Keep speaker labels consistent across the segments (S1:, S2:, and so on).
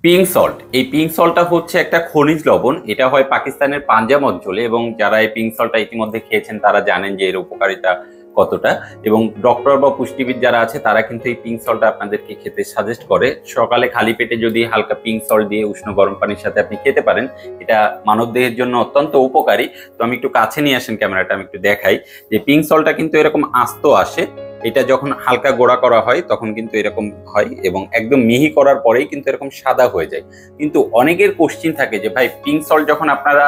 S1: Pink salt, এই pink সল্টটা হচ্ছে একটা খনিজ লবণ। এটা হয় পাকিস্তানের পাঞ্জাব অঞ্চলে, এবং যারা এই পিঙ্ক সল্টটা ইতিমধ্যে খেয়েছেন তারা জানেন যে এর উপকারিতা কতটা। এবং ডক্টর বা পুষ্টিবিদ যারা আছে তারা কিন্তু এই পিঙ্ক সল্টটা আপনাদেরকে খেতে সাজেস্ট করে। সকালে খালি পেটে যদি হালকা পিঙ্ক সল্ট দিয়ে উষ্ণ গরম পানির সাথে আপনি খেতে পারেন, এটা মানবদেহের জন্য অত্যন্ত উপকারী। তো আমি একটু কাছে নিয়ে আসেন ক্যামেরাটা, আমি একটু দেখাই যে পিঙ্ক সল্টটা কিন্তু এরকম আস্ত আসে। এটা যখন হালকা গোড়া করা হয় তখন কিন্তু এরকম হয়, এবং একদম মিহি করার পরেই কিন্তু এরকম সাদা হয়ে যায়। কিন্তু অনেকের কোশ্চিন থাকে যে ভাই, পিঙ্ক সল্ট যখন আপনারা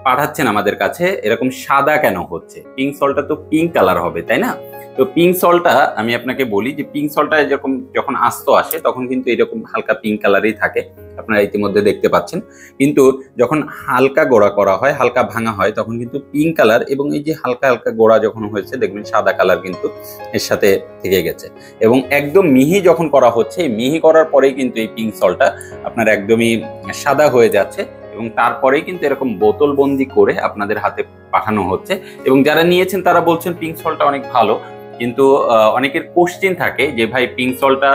S1: পাঠাচ্ছেন আমাদের কাছে, এরকম সাদা কেন হচ্ছে? পিঙ্ক সল্টটা তো পিঙ্ক কালার হবে, তাই না? তো পিঙ্ক সল্টটা আমি আপনাকে বলি যে পিঙ্ক সল্টটা যেরকম যখন আস্ত আসে তখন কিন্তু এরকম হালকা পিঙ্ক কালারই থাকে, আপনারা ইতিমধ্যে দেখতে পাচ্ছেন। কিন্তু যখন হালকা গোড়া করা হয়, হালকা ভাঙা হয়, তখন কিন্তু পিঙ্ক কালার, এবং এই যে হালকা হালকা গোড়া যখন হয়েছে দেখবেন সাদা কালার কিন্তু এর সাথে থেকে গেছে। এবং একদম মিহি যখন করা হচ্ছে, মিহি করার পরেই কিন্তু এই পিঙ্ক সল্টটা আপনার একদমই সাদা হয়ে যাচ্ছে, এবং তারপরেই কিন্তু এরকম বোতল বন্দি করে আপনাদের হাতে পাঠানো হচ্ছে। এবং যারা নিয়েছেন তারা বলছেন পিঙ্ক সল্টটা অনেক ভালো। কিন্তু অনেকের কোশ্চিন থাকে যে ভাই, পিঙ্ক সল্টটা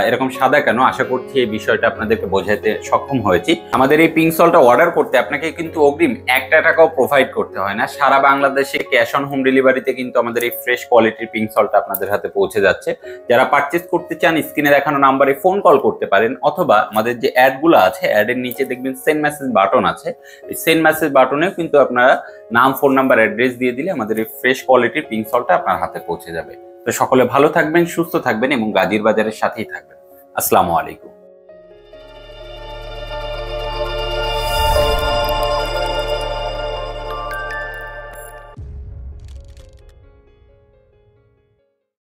S1: এরকম সাদা কেন? আশা করছি এই বিষয়টা আপনাদেরকে বোঝাতে সক্ষম হয়েছি। আমাদের এই পিঙ্ক সল্টটা অর্ডার করতে আপনাকে কিন্তু অগ্রিম 1 টাকাও প্রোভাইড করতে হয় না। সারা বাংলাদেশে ক্যাশ অন হোম ডেলিভারিতে কিন্তু আমাদের এই ফ্রেশ কোয়ালিটির পিঙ্ক সল্টটা আপনাদের হাতে পৌঁছে যাচ্ছে। যারা পারচেস করতে চান স্ক্রিনে দেখানো নাম্বারে ফোন কল করতে পারেন, অথবা আমাদের যে অ্যাডগুলো আছে অ্যাডের নিচে দেখবেন সেন্ড মেসেজ বাটন আছে, এই সেন্ড মেসেজ বাটনেও কিন্তু আপনারা নাম, ফোন নাম্বার, অ্যাড্রেস দিয়ে দিলে আমাদের এই ফ্রেশ কোয়ালিটির পিঙ্ক সল্টটা আপনার হাতে পৌঁছে যাবে। তো সকলে ভালো থাকবেন, সুস্থ থাকবেন, এবং গাজীর বাজারের সাথেই থাকবেন। আসসালামু আলাইকুম।